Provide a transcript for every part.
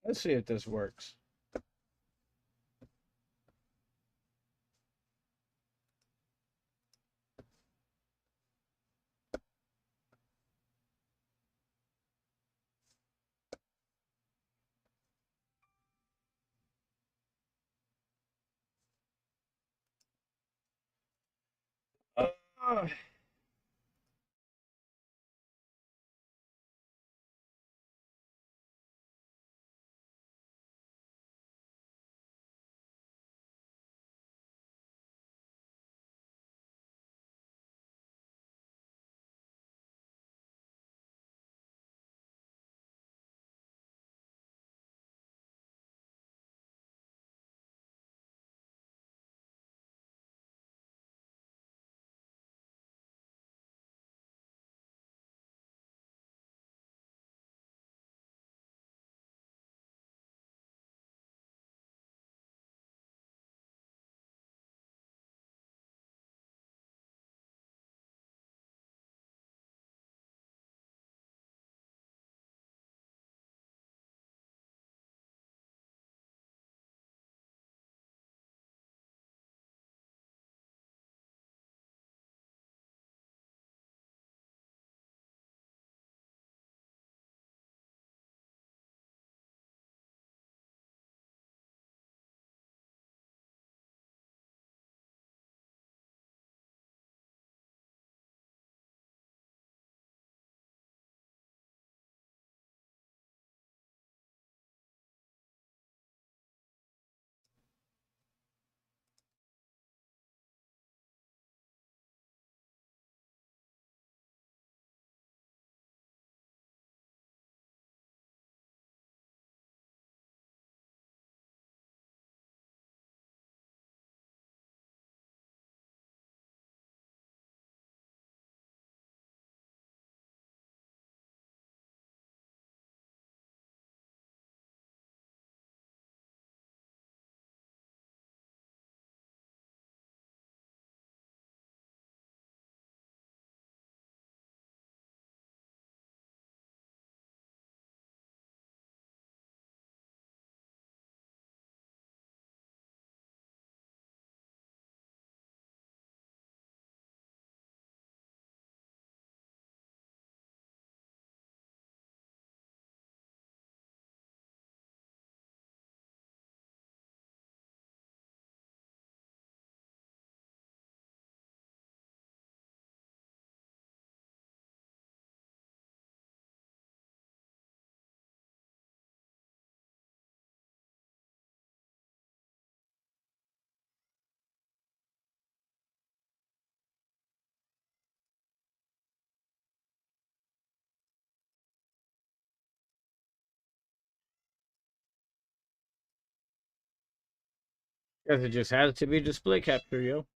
Let's see if this works. Uh, Guess it just has to be display capture, yo.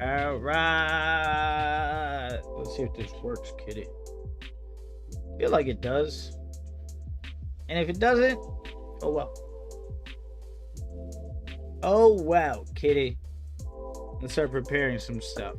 All right. Let's see if this works, kitty. Feel like it does. And if it doesn't, oh well. Oh wow, kitty. Let's start preparing some stuff.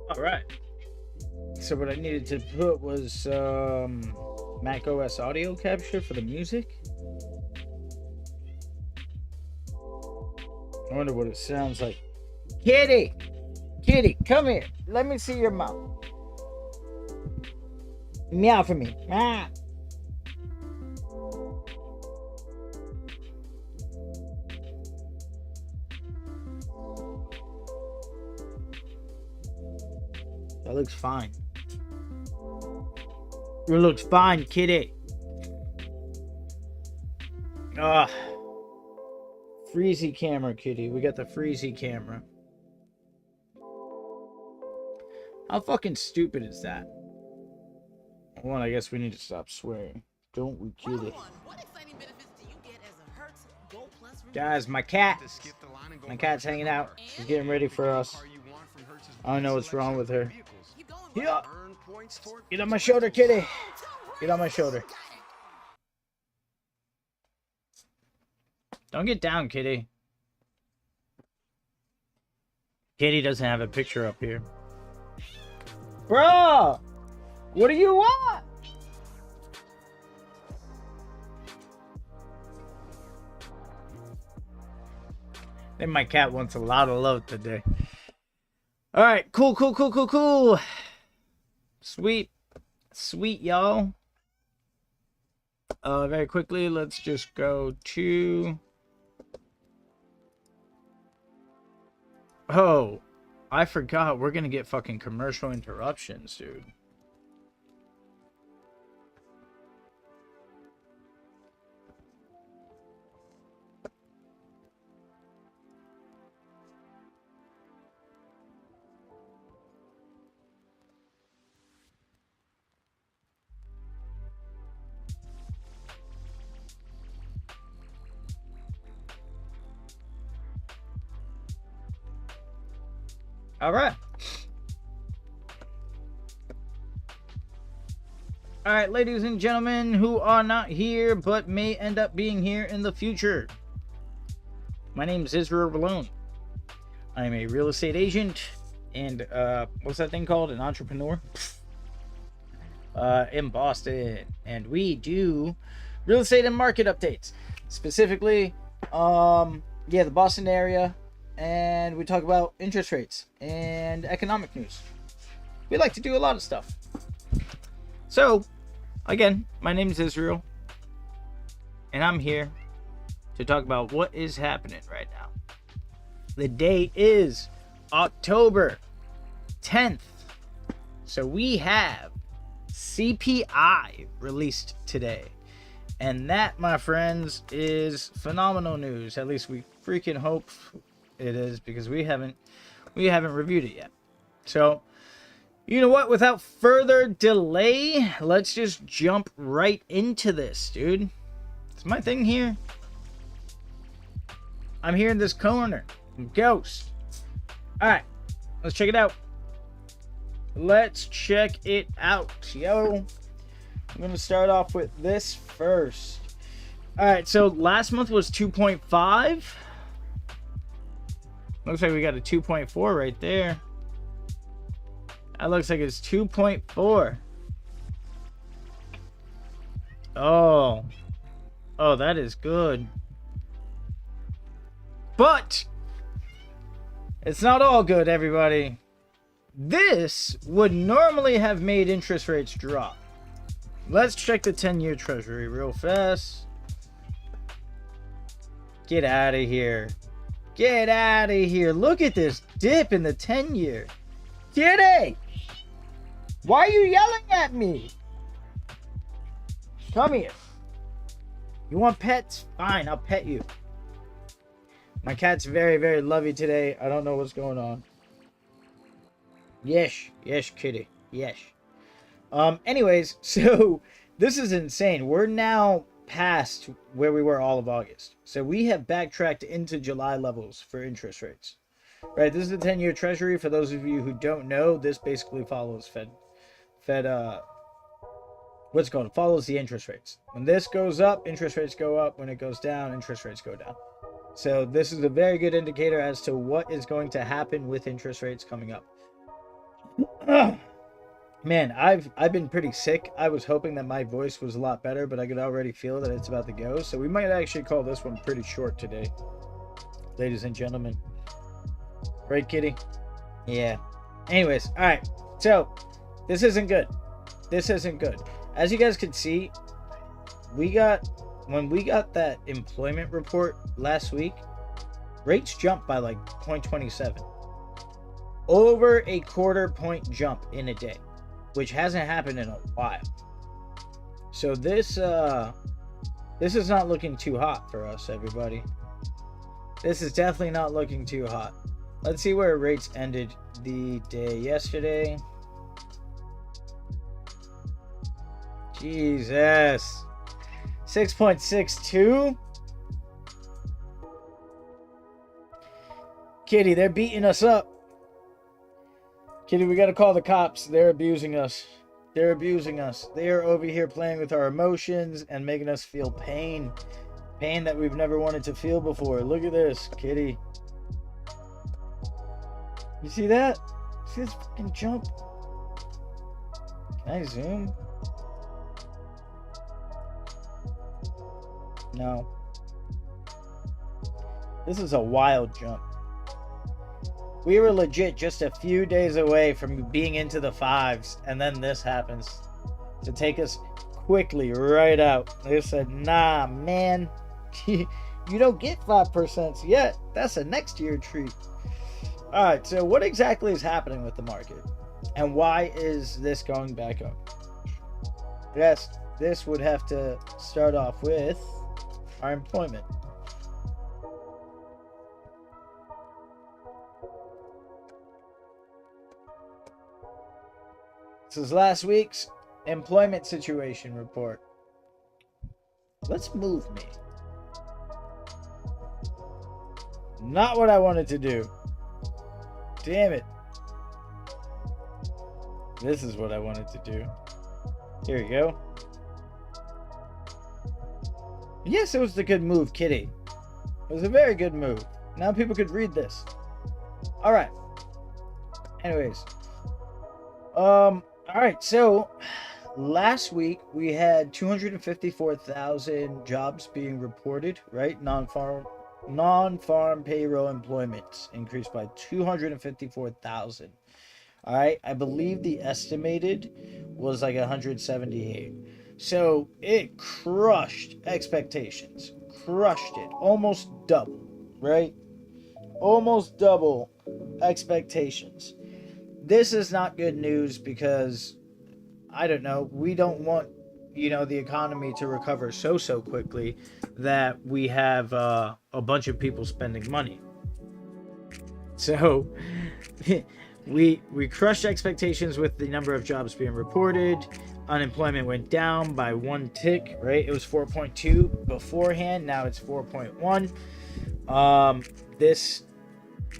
All right. So what I needed to put was Mac OS audio capture for the music. I wonder what it sounds like. Kitty! Kitty, come here. Let me see your mouth. Meow for me. Meow. That looks fine. It looks fine, kitty. Ah. Freezy camera, kitty. We got the Freezy camera. How fucking stupid is that? Well, I guess we need to stop swearing. Don't we, kitty? Guys, my cat's hanging out. She's getting ready for us. I don't know what's wrong with her. Yeah. Get on my shoulder, kitty. Get on my shoulder. Don't get down, kitty. Kitty doesn't have a picture up here. Bro! What do you want? I think my cat wants a lot of love today. Alright, cool. Sweet, y'all. Very quickly, let's just go to... Oh, I forgot. We're gonna get fucking commercial interruptions, dude. All right. All right, ladies and gentlemen who are not here but may end up being here in the future. My name is Israel Balone. I am a real estate agent and what's that thing called? An entrepreneur in Boston. And we do real estate and market updates. Specifically, the Boston area. And we talk about interest rates and economic news. We like to do a lot of stuff. So, again, my name is Israel. And I'm here to talk about what is happening right now. The day is October 10th. So we have CPI released today. And that, my friends, is phenomenal news. At least we freaking hope it is, because we haven't reviewed it yet. So, you know what? Without further delay, let's just jump right into this, dude. It's my thing here. I'm here in this corner. Ghost. Alright. Let's check it out. Let's check it out, yo. I'm going to start off with this first. Alright, so last month was 2.5. Looks like we got a 2.4 right there. That looks like it's 2.4. Oh, that is good. But it's not all good, everybody. This would normally have made interest rates drop. Let's check the 10-year treasury real fast. Get out of here. Get out of here. Look at this dip in the 10-year. Kitty! Why are you yelling at me? Come here. You want pets? Fine, I'll pet you. My cat's very, very lovey today. I don't know what's going on. Yes, kitty. Yes. Anyways, so this is insane. We're now past where we were all of August. So we have backtracked into July levels for interest rates. Right, this is the 10-year treasury. For those of you who don't know, this basically follows what's it called? It follows the interest rates. When this goes up, interest rates go up. When it goes down, interest rates go down. So this is a very good indicator as to what is going to happen with interest rates coming up. Man, I've been pretty sick. I was hoping that my voice was a lot better, but I could already feel that it's about to go. So we might actually call this one pretty short today, ladies and gentlemen. Right, kitty? Yeah. Anyways, all right. So this isn't good. This isn't good. As you guys can see, when we got that employment report last week, rates jumped by like 0.27. Over a quarter point jump in a day, which hasn't happened in a while. So this is not looking too hot for us, everybody. This is definitely not looking too hot. Let's see where rates ended the day yesterday. Jesus. 6.62. Kitty, they're beating us up. Kitty, we gotta call the cops. They're abusing us. They're abusing us. They are over here playing with our emotions and making us feel pain. Pain that we've never wanted to feel before. Look at this, Kitty. You see that? See this fucking jump? Can I zoom? No. This is a wild jump. We were legit just a few days away from being into the fives, and then this happens to take us quickly right out. They said, nah, man, you don't get 5% yet. That's a next year treat. All right, so what exactly is happening with the market, and why is this going back up? Yes, this would have to start off with our employment. This is last week's employment situation report. Let's move me. Not what I wanted to do. Damn it. This is what I wanted to do. Here we go. Yes, it was a good move, Kitty. It was a very good move. Now people could read this. Alright. Anyways. Alright, so last week we had 254,000 jobs being reported, right? Non-farm payroll employment increased by 254,000. All right, I believe the estimated was like 178. So it crushed expectations. Crushed it. Almost double, right? Almost double expectations. This is not good news because I don't know. We don't want, the economy to recover so quickly that we have a bunch of people spending money. So we crushed expectations with the number of jobs being reported. Unemployment went down by 1 tick, right? It was 4.2 beforehand. Now it's 4.1. This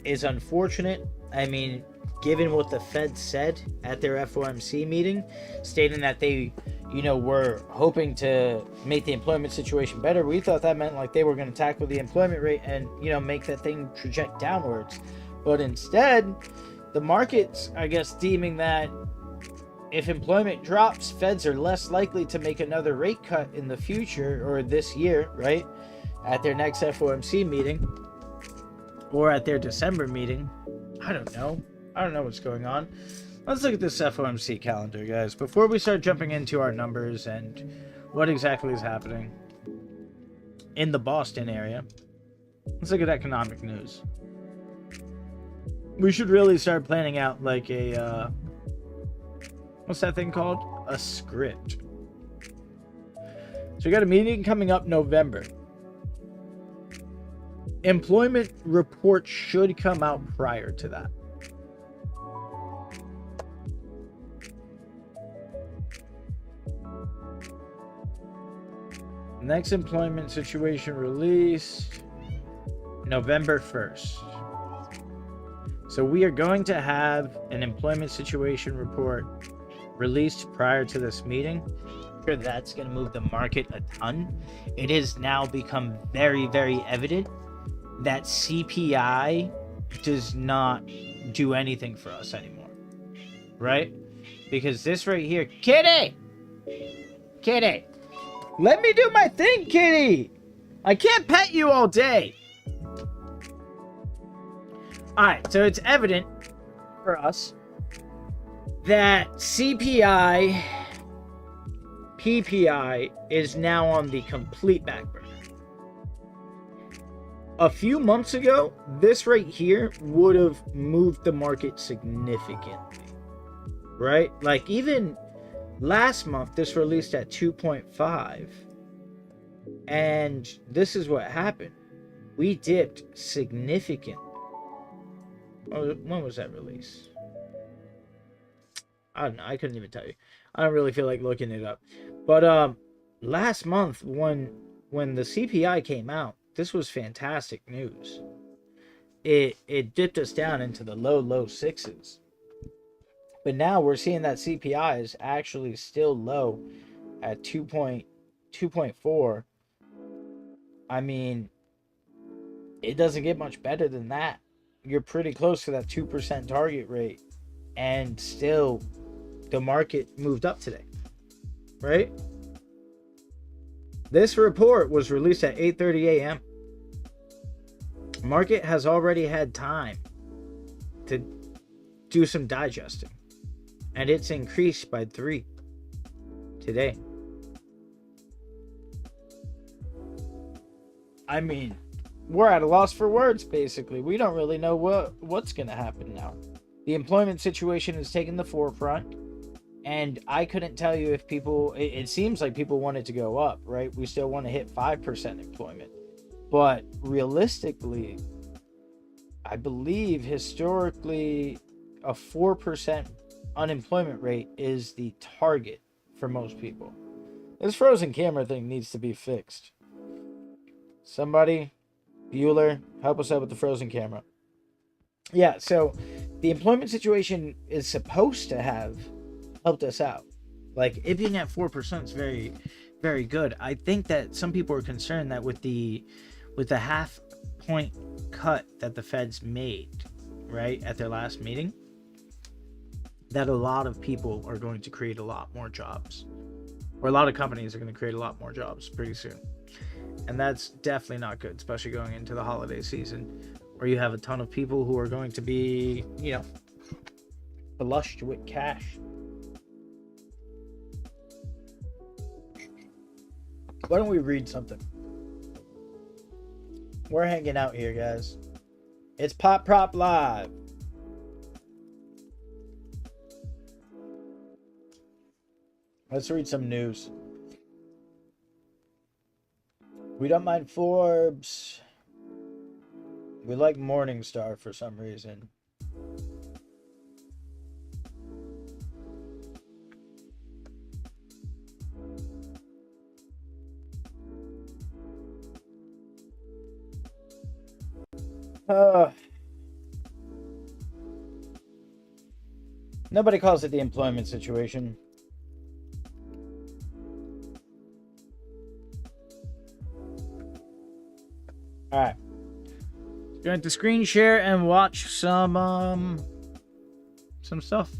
is unfortunate. I mean, given what the Fed said at their FOMC meeting, stating that they, were hoping to make the employment situation better, we thought that meant like they were going to tackle the employment rate and, make that thing traject downwards. But instead, the market's, I guess, deeming that if employment drops, Feds are less likely to make another rate cut in the future or this year, right? At their next FOMC meeting or at their December meeting. I don't know what's going on. Let's look at this FOMC calendar, guys, before we start jumping into our numbers and what exactly is happening in the Boston area. Let's look at economic news. We should really start planning out like a, what's that thing called? A script. So we got a meeting coming up November. Employment reports should come out prior to that. Next employment situation released November 1st. So we are going to have an employment situation report released prior to this meeting. I'm sure that's going to move the market a ton. It has now become very, very evident that CPI does not do anything for us anymore, right? Because this right here, Kitty, let me do my thing, Kitty. I can't pet you all day. All right, so it's evident for us that CPI, PPI is now on the complete back burner. A few months ago, this right here would have moved the market significantly, right? Like even last month, this released at 2.5, and this is what happened. We dipped significantly. Oh, when was that release? I don't know. I couldn't even tell you. I don't really feel like looking it up. But last month, when the CPI came out, this was fantastic news. It dipped us down into the low sixes. But now we're seeing that CPI is actually still low at 2.4. I mean, it doesn't get much better than that. You're pretty close to that 2% target rate, and still the market moved up today, right? This report was released at 8:30 a.m. Market has already had time to do some digesting, and it's increased by 3 today. I mean, we're at a loss for words, basically. We don't really know what's going to happen now. The employment situation has taken the forefront, and I couldn't tell you if people... It seems like people want it to go up, right? We still want to hit 5% employment. But realistically, I believe historically a 4% unemployment rate is the target for most people. This frozen camera thing needs to be fixed. Somebody... Bueller, help us out with the frozen camera. Yeah, so the employment situation is supposed to have helped us out. Like, it being at 4% is very, very good. I think that some people are concerned that with the half point cut that the Feds made, right, at their last meeting, that a lot of people are going to create a lot more jobs. Or a lot of companies are going to create a lot more jobs pretty soon. And that's definitely not good, especially going into the holiday season where you have a ton of people who are going to be, flushed with cash. Why don't we read something? We're hanging out here, guys. It's Pop Prop Live. Let's read some news. We don't mind Forbes. We like Morningstar for some reason. Nobody calls it the employment situation. All right. Going to screen share and watch some stuff.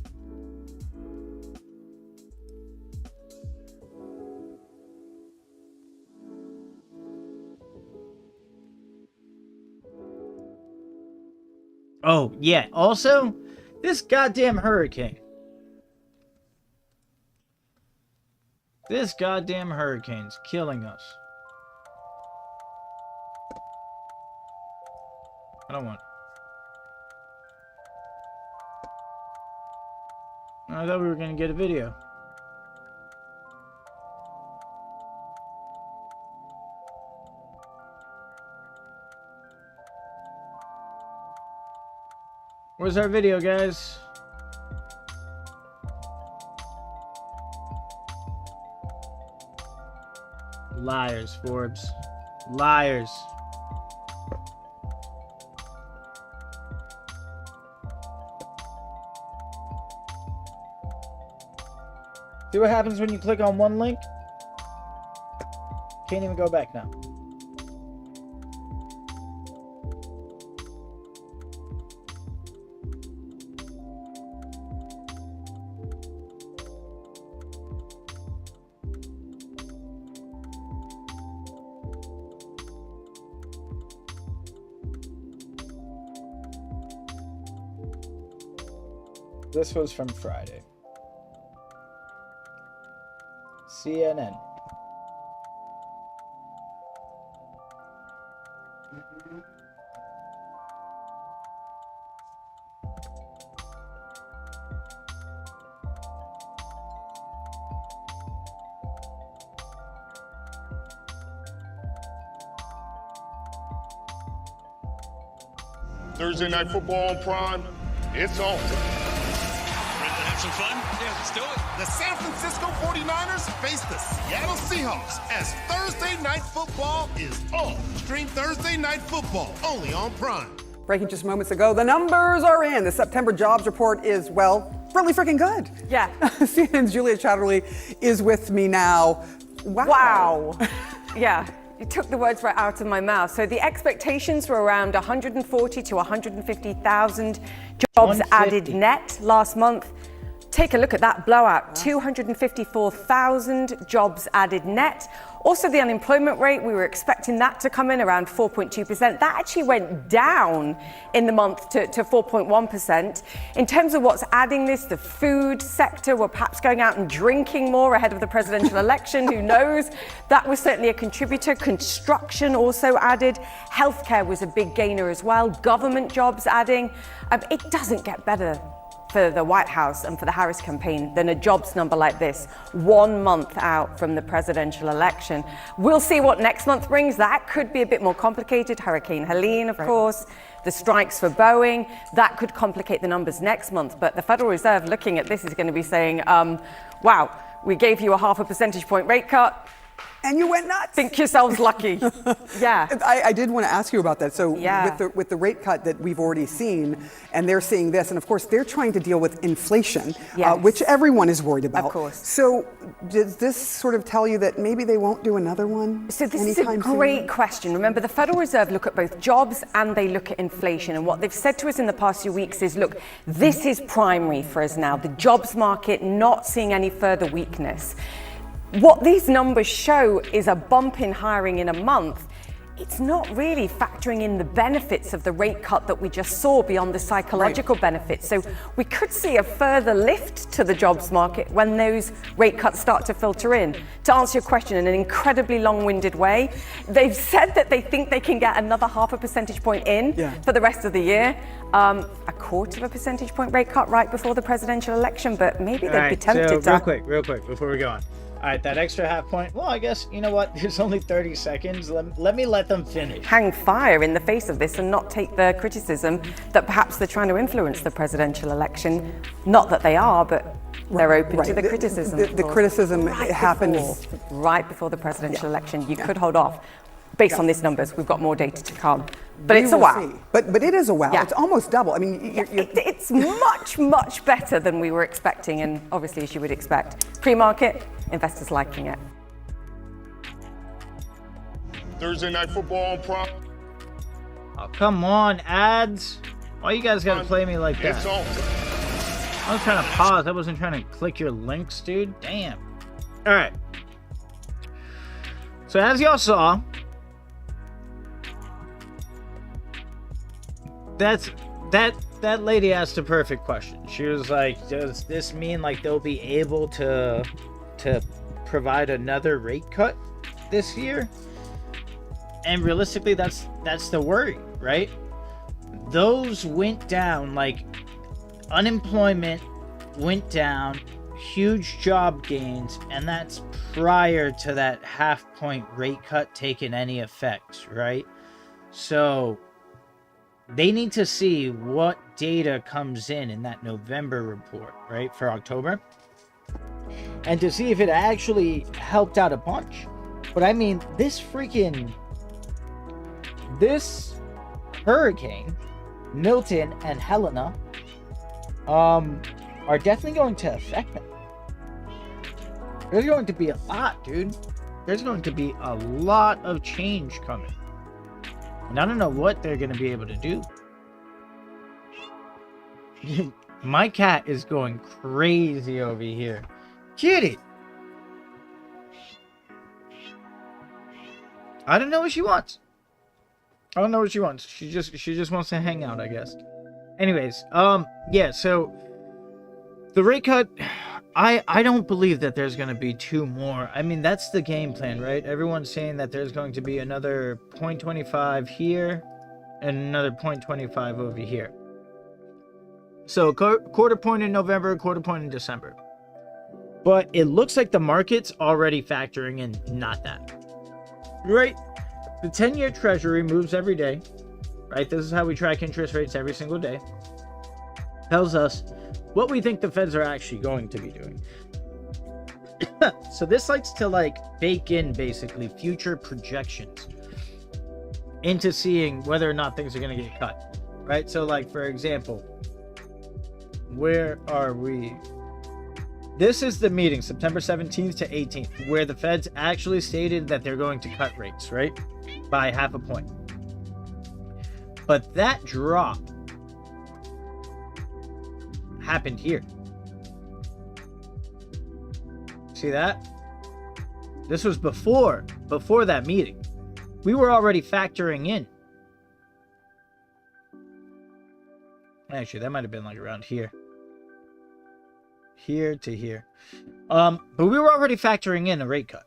Oh, yeah. Also, this goddamn hurricane. This goddamn hurricane's killing us. I don't want. I thought we were going to get a video. Where's our video, guys? Liars, Forbes. Liars. See what happens when you click on one link? Can't even go back now. This was from Friday. CNN. Thursday Night Football on Prime, it's on. Ready to have some fun? Yeah, let's do it. The San Francisco 49ers face the Seattle Seahawks as Thursday Night Football is on. Stream Thursday Night Football only on Prime. Breaking just moments ago, the numbers are in. The September jobs report is, well, really freaking good. Yeah. CNN's Julia Chatterley is with me now. Wow. Yeah. You took the words right out of my mouth. So the expectations were around 140 to 150,000 jobs added net last month. Take a look at that blowout, 254,000 jobs added net. Also the unemployment rate, we were expecting that to come in around 4.2%. That actually went down in the month to 4.1%. In terms of what's adding this, the food sector, we're perhaps going out and drinking more ahead of the presidential election, who knows? That was certainly a contributor. Construction also added. Healthcare was a big gainer as well. Government jobs adding. It doesn't get better for the White House and for the Harris campaign than a jobs number like this, 1 month out from the presidential election. We'll see what next month brings. That could be a bit more complicated. Hurricane Helene, of course, the strikes for Boeing, that could complicate the numbers next month. But the Federal Reserve looking at this is going to be saying, wow, we gave you a 0.5 percentage point rate cut. And you went nuts. Think yourselves lucky. Yeah. I did want to ask you about that. So yeah. with the rate cut that we've already seen, and they're seeing this, and of course they're trying to deal with inflation, yes. Which everyone is worried about. Of course. So does this sort of tell you that maybe they won't do another one? So this is a great question. Remember, the Federal Reserve look at both jobs and they look at inflation. And what they've said to us in the past few weeks is, look, this is primary for us now. The jobs market not seeing any further weakness. What these numbers show is a bump in hiring in a month it's not really factoring in the benefits of the rate cut that we just saw beyond the psychological benefits. So we could see a further lift to the jobs market when those rate cuts start to filter in. To answer your question in an incredibly long-winded way, they've said that they think they can get another 0.5 percentage point in for the rest of the year. A 0.25 percentage point rate cut right before the presidential election, but maybe they'd be tempted so to. real quick, before we go on. All right, that extra half point. Well, I guess, you know what? There's only 30 seconds. Let me let them finish. Hang fire in the face of this and not take the criticism that perhaps they're trying to influence the presidential election. Not that they are, but they're open to the criticism. The criticism happens right before the presidential election. You could hold off. Based on these numbers, we've got more data to come. But it's a wow. See. But it is a wow. Yeah. It's almost double. I mean, it's much better than we were expecting, and obviously, as you would expect. Pre-market, investors liking it. Thursday Night Football on Prime. Oh, come on, ads. Why you guys gotta play me like that? It's on. I was trying to pause. I wasn't trying to click your links, dude. Damn. All right. So as y'all saw, that lady asked a perfect question. She was like, does this mean like they'll be able to provide another rate cut this year? And realistically, that's the worry, right? Those went down, like unemployment went down, huge job gains, and that's prior to that 0.5 point rate cut taking any effect, right? So they need to see what data comes in that November report, right, for October, and to see if it actually helped out a bunch. But I mean, this hurricane, Milton and Helena, are definitely going to affect them. There's going to be a lot, dude. There's going to be a lot of change coming. And I don't know what they're going to be able to do. My cat is going crazy over here. Kitty! I don't know what she wants. I don't know what she wants. She just wants to hang out, I guess. Anyways, yeah, so the rate cut, I don't believe that there's going to be two more. I mean, that's the game plan, right? Everyone's saying that there's going to be another 0.25 here and another 0.25 over here. So quarter point in November, quarter point in December. But it looks like the market's already factoring in not that. Right? The 10-year treasury moves every day. Right? This is how we track interest rates every single day. Tells us what we think the feds are actually going to be doing. So this likes to like bake in basically future projections into seeing whether or not things are going to get cut. Right? So like, for example, where are we? This is the meeting, September 17th to 18th, where the feds actually stated that they're going to cut rates, right? By 0.5 point. But that drop happened here. See that? This was before that meeting. We were already factoring in. Actually, that might have been like around here. Here to here. But we were already factoring in a rate cut.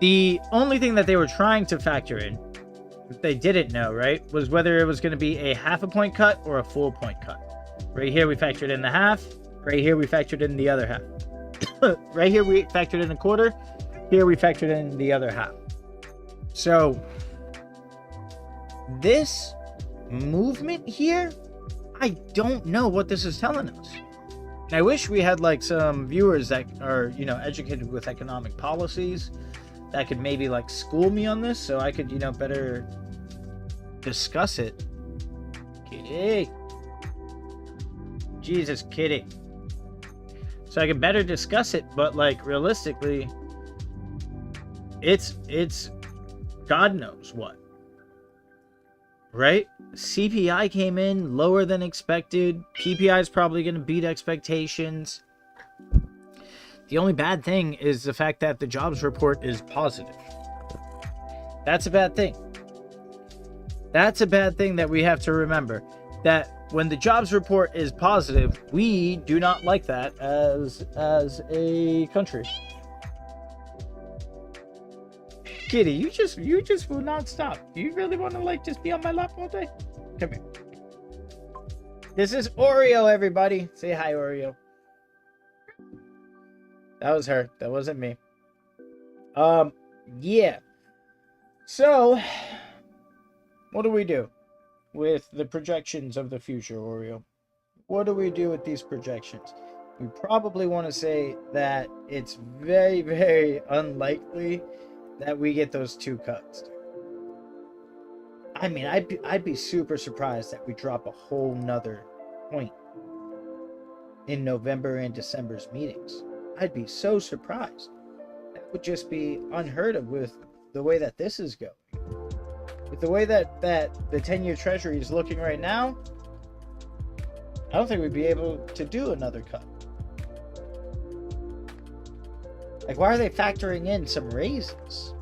The only thing that they were trying to factor in, that they didn't know, right, was whether it was going to be a 0.5 point cut or a full point cut. Right here we factored in the half. Right here we factored in the other half. Right here we factored in a quarter. Here we factored in the other half. So this movement here, I don't know what this is telling us. I wish we had like some viewers that are, you know, educated with economic policies that could maybe like school me on this so I could, you know, better discuss it. Kitty. Jesus, kitty. So I could better discuss it, but like realistically, it's God knows what. Right? CPI came in lower than expected. PPI is probably going to beat expectations. The only bad thing is the fact that the jobs report is positive. That's a bad thing. That's a bad thing that we have to remember. That when the jobs report is positive, we do not like that as a country. Kitty, you just will not stop. Do you really want to like just be on my lap all day? Come here. This is Oreo, everybody. Say hi, Oreo. That was her. That wasn't me. Yeah. So, what do we do with the projections of the future, Oreo? What do we do with these projections? We probably want to say that it's very, very unlikely that we get those 2 cuts. I mean, I'd be super surprised that we drop a whole nother point in November and December's meetings. I'd be so surprised. That would just be unheard of with the way that this is going. With the way that the 10-year Treasury is looking right now, I don't think we'd be able to do another cut. Like, why are they factoring in some raises?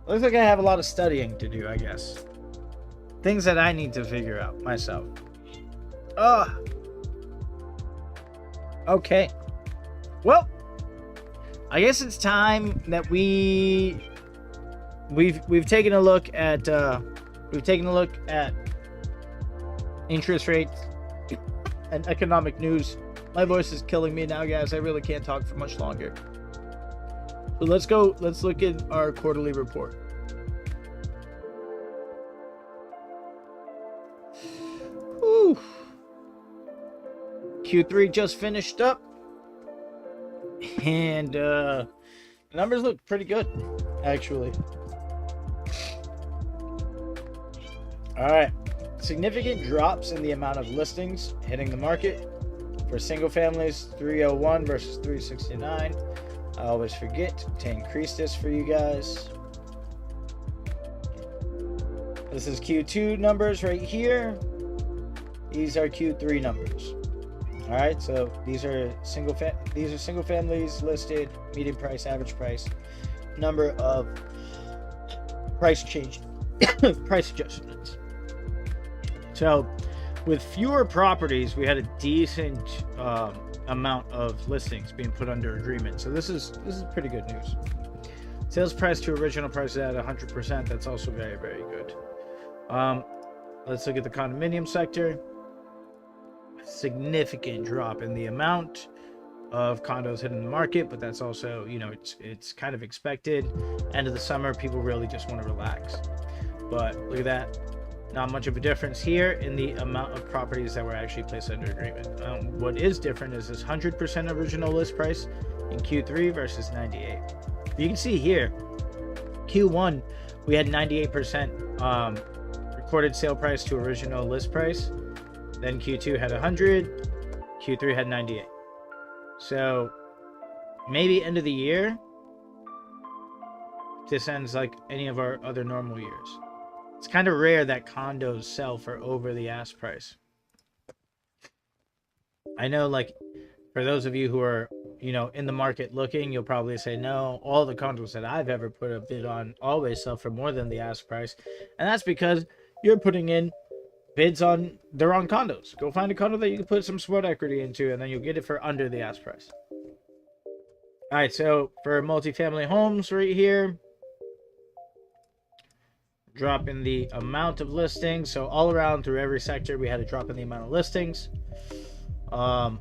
Looks like I have a lot of studying to do, I guess. Things that I need to figure out myself. Okay. Well, I guess it's time that we've taken a look at interest rates and economic news. My voice is killing me now, guys. I really can't talk for much longer. So let's look at our quarterly report. Whew. Q3 just finished up, and the numbers look pretty good, actually. All right, significant drops in the amount of listings hitting the market. For single families, 301 versus 369. I always forget to increase this for you guys. This is Q2 numbers right here. These are Q3 numbers. All right, so these are single families listed, median price, average price, number of price change, price adjustments. So, with fewer properties, we had a decent amount of listings being put under agreement. So this is pretty good news. Sales price to original price is at 100%. That's also very, very good. Let's look at the condominium sector. Significant drop in the amount of condos hitting the market, but that's also, it's kind of expected. End of the summer, people really just want to relax. But look at that. Not much of a difference here in the amount of properties that were actually placed under agreement. What is different is this 100% original list price in Q3 versus 98. You can see here, Q1, we had 98% recorded sale price to original list price. Then Q2 had 100, Q3 had 98. So maybe end of the year, this ends like any of our other normal years. It's kind of rare that condos sell for over the ask price. I know, like, for those of you who are, in the market looking, you'll probably say, no, all the condos that I've ever put a bid on always sell for more than the ask price. And that's because you're putting in bids on the wrong condos. Go find a condo that you can put some sweat equity into, and then you'll get it for under the ask price. All right, so for multifamily homes right here, drop in the amount of listings. So all around through every sector, we had a drop in the amount of listings. And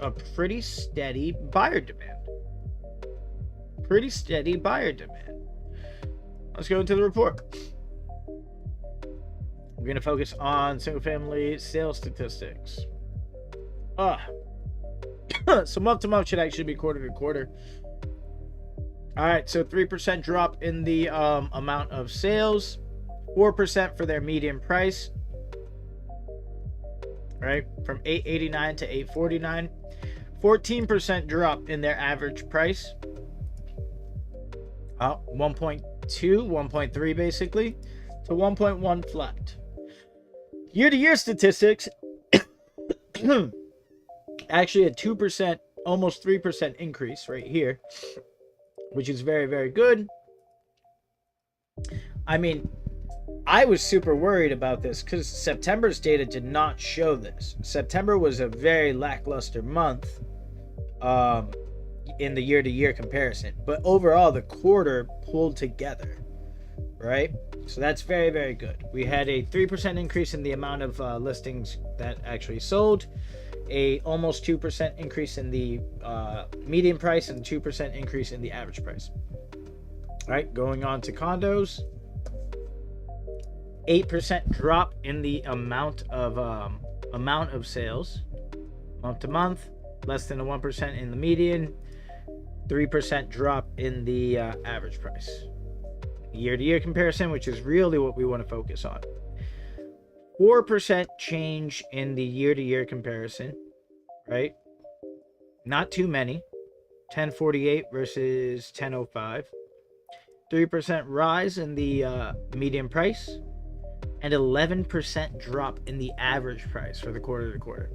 a pretty steady buyer demand. Let's go into the report. We're going to focus on single family sales statistics. So month to month should actually be quarter to quarter. All right, so 3% drop in the amount of sales, 4% for their median price, right, from $889 to $849, 14% drop in their average price, 1.2, 1.3 basically, to 1.1 flat. Year-to-year statistics, actually a 2%, almost 3% increase right here. which is very, very good. I mean, I was super worried about this because September's data did not show this. September was a very lackluster month in the year-to-year comparison. But overall, the quarter pulled together, right? So that's very, very good. We had a 3% increase in the amount of listings that actually sold, a almost 2% increase in the median price, and 2% increase in the average price. All right, going on to condos. 8% drop in the amount of sales month to month, less than a 1% in the median, 3% drop in the average price. Year-to-year comparison, which is really what we want to focus on. 4% change in the year-to-year comparison, right? Not too many. 1048 versus 1005. 3% rise in the median price, and 11% drop in the average price for the quarter to quarter.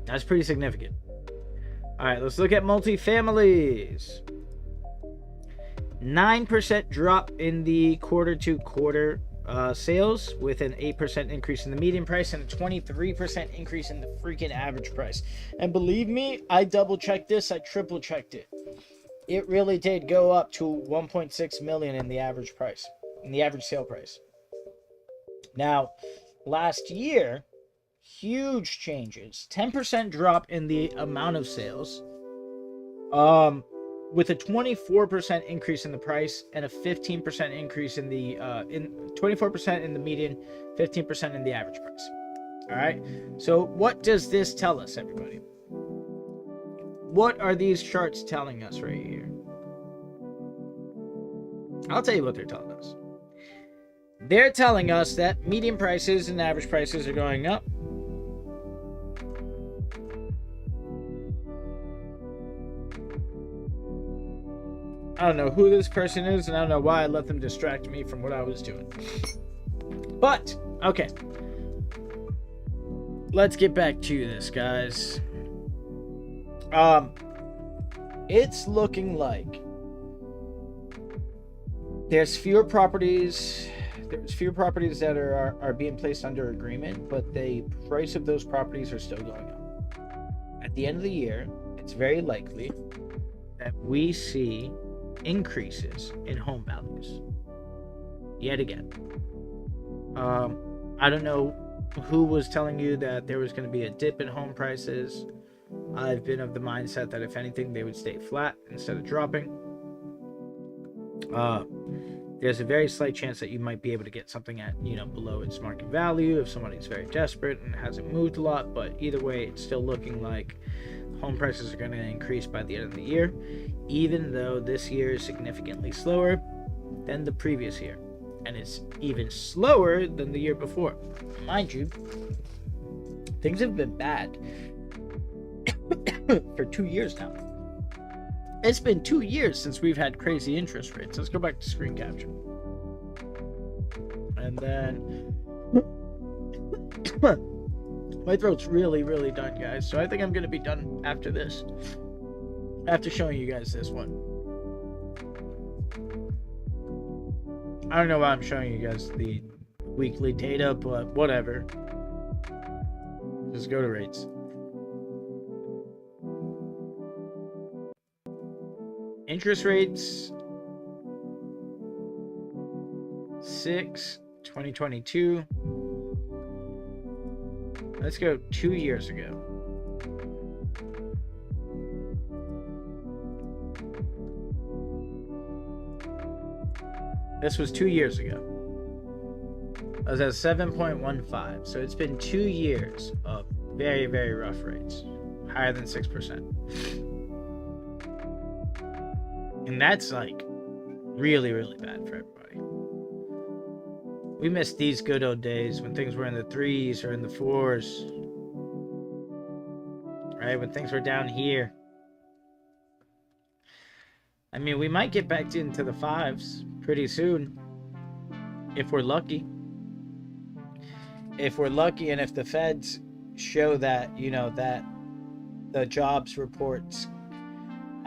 That's pretty significant. All right, let's look at multifamilies. 9% drop in the quarter to quarter sales, with an 8% increase in the median price and a 23% increase in the freaking average price. And believe me, I double checked this, I triple checked it. It really did go up to 1.6 million in the average price, in the average sale price. Now, last year, huge changes. 10% drop in the amount of sales, with a 24% increase in the price and a 15% increase in the 24% in the median, 15% in the average price. All right. So what does this tell us, everybody? What are these charts telling us right here? I'll tell you what they're telling us. They're telling us that median prices and average prices are going up. I don't know who this person is, and I don't know why I let them distract me from what I was doing. But, okay. Let's get back to this, guys. It's looking like there's fewer properties that are being placed under agreement, but the price of those properties are still going up. At the end of the year, it's very likely that we see increases in home values yet again. I don't know who was telling you that there was going to be a dip in home prices. I've been of the mindset that if anything, they would stay flat instead of dropping. There's a very slight chance that you might be able to get something at, below its market value if somebody's very desperate and hasn't moved a lot. But either way, it's still looking like home prices are going to increase by the end of the year, even though this year is significantly slower than the previous year. And it's even slower than the year before. Mind you, things have been bad for 2 years now. It's been 2 years since we've had crazy interest rates. Let's go back to screen capture. And then my throat's really, really done, guys. So I think I'm going to be done after this. After showing you guys this one. I don't know why I'm showing you guys the weekly data, but whatever. Just go to rates. Interest rates 6/2022. Let's go 2 years ago. This was 2 years ago. I was at 7.15. So it's been 2 years of very, very rough rates. Higher than 6%. And that's like really, really bad for everybody. We missed these good old days when things were in the 3s or in the 4s. Right? When things were down here. I mean, we might get back into the 5s pretty soon. If we're lucky. If we're lucky, and if the feds show that, that the jobs reports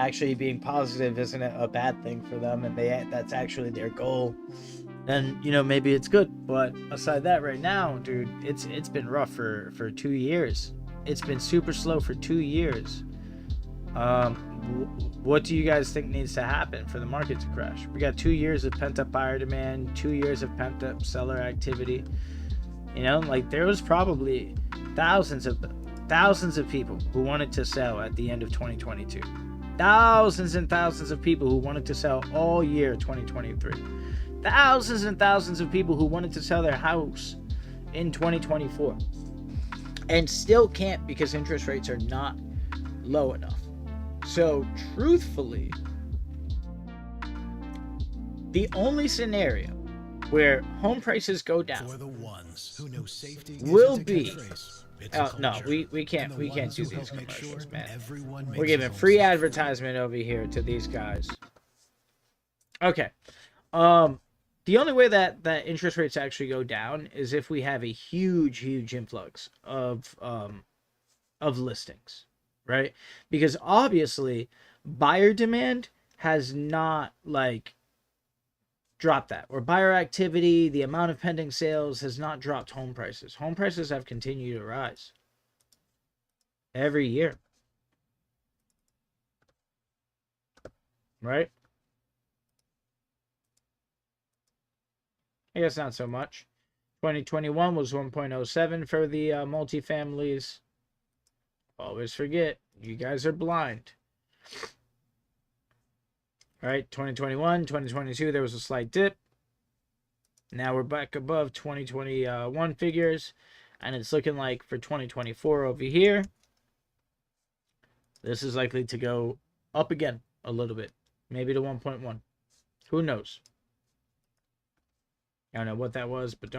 actually being positive isn't a bad thing for them, and that's actually their goal, then maybe it's good. But aside that, right now, dude, it's been rough for 2 years. It's been super slow for 2 years. What do you guys think needs to happen for the market to crash? We got 2 years of pent-up buyer demand, 2 years of pent-up seller activity. There was probably thousands of people who wanted to sell at the end of 2022. Thousands and thousands of people who wanted to sell all year 2023. Thousands and thousands of people who wanted to sell their house in 2024. And still can't because interest rates are not low enough. So, truthfully, the only scenario where home prices go down will be... Oh, no, we can't do these commercials, man. We're giving free advertisement over here to these guys. Okay. The only way that interest rates actually go down is if we have a huge influx of listings, right? Because obviously buyer demand has not dropped that, or buyer activity, the amount of pending sales has not dropped home prices. Home prices have continued to rise every year, right? I guess not so much. 2021 was 1.07 for the multifamilies. Always forget, you guys are blind. All right, 2021, 2022, there was a slight dip. Now we're back above 2021 figures, and it's looking like for 2024 over here, this is likely to go up again a little bit, maybe to 1.1. Who knows? I don't know what that was, but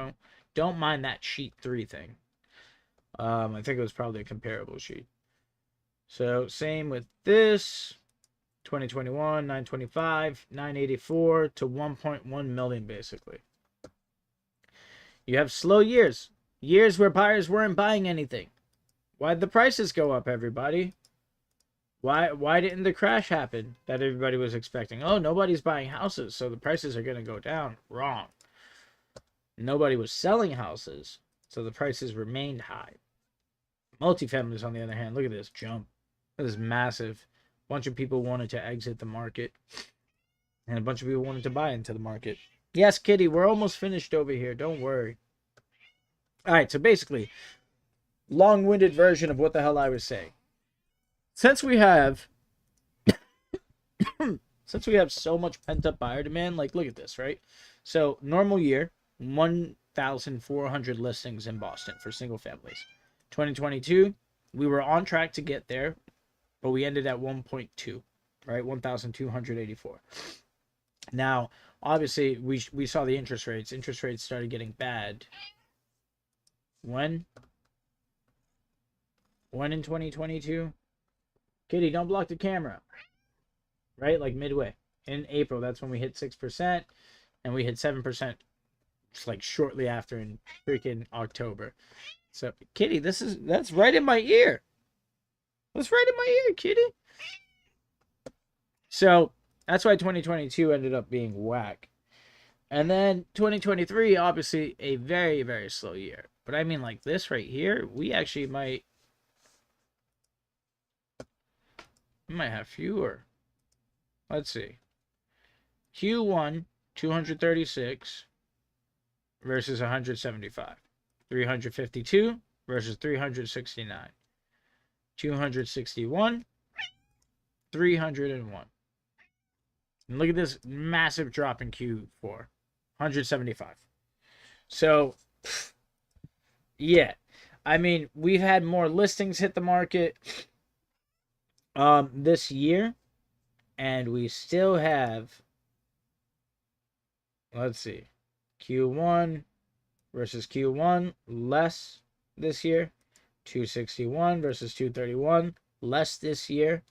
don't mind that sheet 3 thing. I think it was probably a comparable sheet. So same with this. 2021, 925, 984 to 1.1 million, basically. You have slow years where buyers weren't buying anything. Why'd the prices go up, everybody? Why didn't the crash happen that everybody was expecting? Oh, nobody's buying houses, so the prices are going to go down. Wrong. Nobody was selling houses, so the prices remained high. Multifamilies, on the other hand, look at this jump. This is massive. A bunch of people wanted to exit the market, and a bunch of people wanted to buy into the market. Yes, Kitty, we're almost finished over here. Don't worry. All right, so basically, long-winded version of what the hell I was saying. Since we have so much pent-up buyer demand, look at this, right? So, normal year, 1,400 listings in Boston for single families. 2022, we were on track to get there, but we ended at 1.2, right? 1,284. Now, obviously, we saw the interest rates. Interest rates started getting bad. When in 2022? Kitty, don't block the camera. Right? Midway. In April, that's when we hit 6%, and we hit 7% just shortly after in freaking October. So, Kitty, that's right in my ear. That's right in my ear, Kitty. So, that's why 2022 ended up being whack. And then 2023, obviously, a very, very slow year. But I mean, this right here, we actually might have fewer. Let's see. Q1, 236 versus 175. 352 versus 369. 261, 301. And look at this massive drop in Q4, 175. So, yeah. I mean, we've had more listings hit the market this year, and we still have, let's see, Q1 versus Q1, less this year. 261 versus 231, less this year.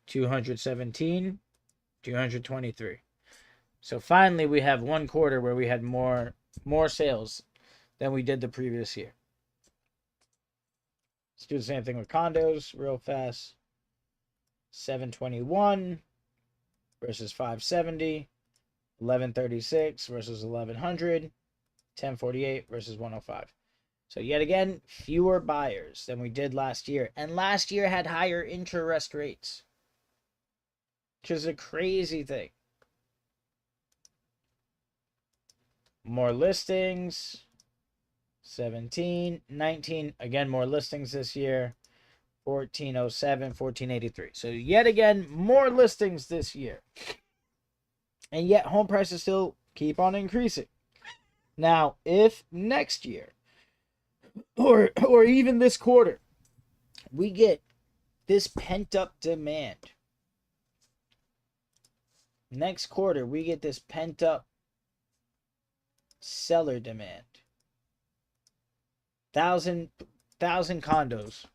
217, 223. So finally, we have one quarter where we had more sales than we did the previous year. Let's do the same thing with condos real fast. 721 versus 570, 1136 versus 1100, 1048 versus 105. So yet again, fewer buyers than we did last year. And last year had higher interest rates, which is a crazy thing. More listings. 17, 19. Again, more listings this year. 1407, 1483. So yet again, more listings this year. And yet home prices still keep on increasing. Now, if next year or even this quarter, we get this pent-up demand. Next quarter, we get this pent-up seller demand. 1,000 condos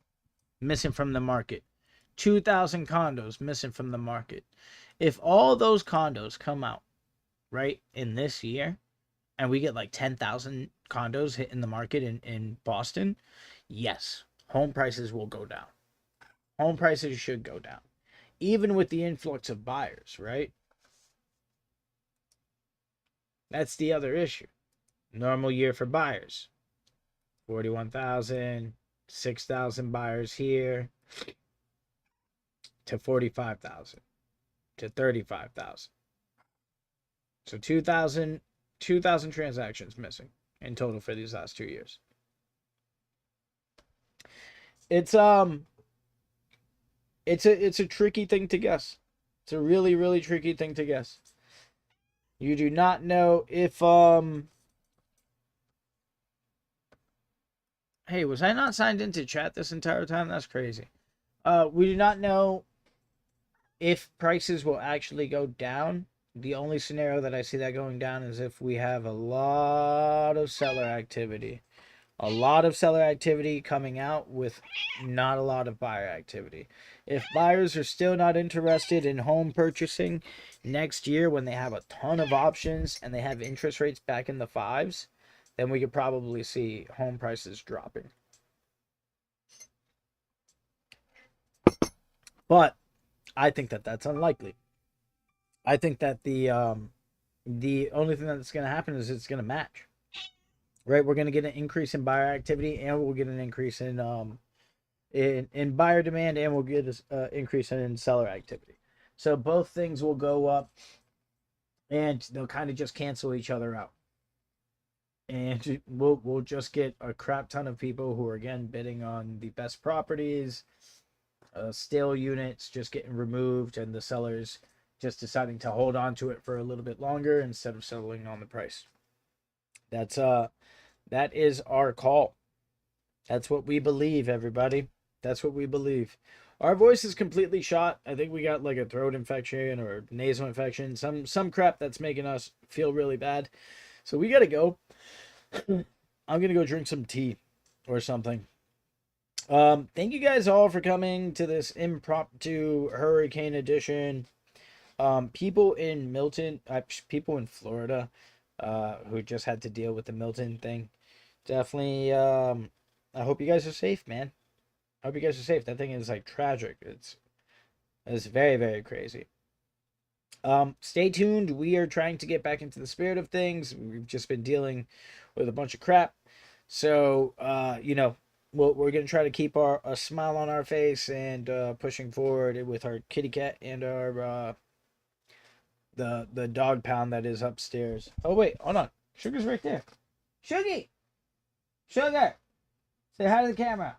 missing from the market. 2,000 condos missing from the market. If all those condos come out, right, in this year, and we get like 10,000 condos hitting the market in Boston, yes, home prices will go down. Home prices should go down. Even with the influx of buyers, right? That's the other issue. Normal year for buyers. 41,000, 6,000 buyers here, to 45,000, to 35,000. So 2,000 transactions missing in total for these last 2 years. It's a tricky thing to guess. It's a really, really tricky thing to guess. You do not know if Hey, was I not signed into chat this entire time? That's crazy. We do not know if prices will actually go down. The only scenario that I see that going down is if we have a lot of seller activity. A lot of seller activity coming out with not a lot of buyer activity. If buyers are still not interested in home purchasing next year when they have a ton of options and they have interest rates back in the 5s, then we could probably see home prices dropping. But I think that that's unlikely. I think that the only thing that's going to happen is it's going to match. Right? We're going to get an increase in buyer activity, and we'll get an increase in buyer demand, and we'll get an increase in seller activity. So both things will go up, and they'll kind of just cancel each other out. And we'll just get a crap ton of people who are, again, bidding on the best properties, stale units just getting removed, and the sellers just deciding to hold on to it for a little bit longer instead of settling on the price. That is our call. That's what we believe, everybody. That's what we believe. Our voice is completely shot. I think we got like a throat infection or nasal infection, some crap that's making us feel really bad. So we gotta go. I'm gonna go drink some tea or something. Thank you guys all for coming to this impromptu hurricane edition. People in Milton, people in Florida, who just had to deal with the Milton thing. Definitely, I hope you guys are safe, man. I hope you guys are safe. That thing is like tragic. It's very, very crazy. Stay tuned. We are trying to get back into the spirit of things. We've just been dealing with a bunch of crap. So, we're going to try to keep a smile on our face and pushing forward with our kitty cat and our the dog pound that is upstairs. Oh, wait, hold on. Sugar's right there. Sugar! Sugar! Say hi to the camera.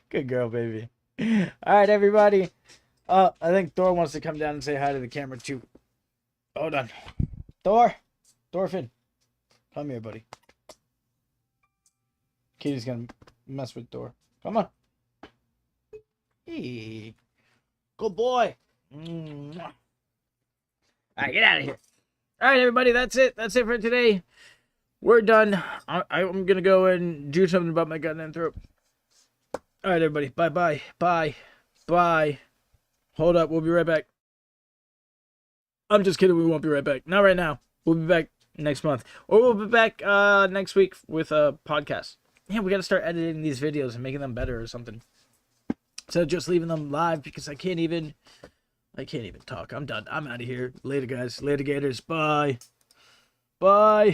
Good girl, baby. All right, everybody. I think Thor wants to come down and say hi to the camera, too. Hold on. Thorfinn. Come here, buddy. Kitty's gonna mess with Thor. Come on. Hey. Good boy. All right, get out of here. All right, everybody, that's it. That's it for today. We're done. I'm gonna go and do something about my gut and throat. All right, everybody. Bye. Bye. Hold up. We'll be right back. I'm just kidding. We won't be right back. Not right now. We'll be back next month. Or we'll be back next week with a podcast. Yeah, we got to start editing these videos and making them better or something. instead of just leaving them live, because I can't even talk. I'm done. I'm out of here. Later, guys. Later, Gators. Bye. Bye.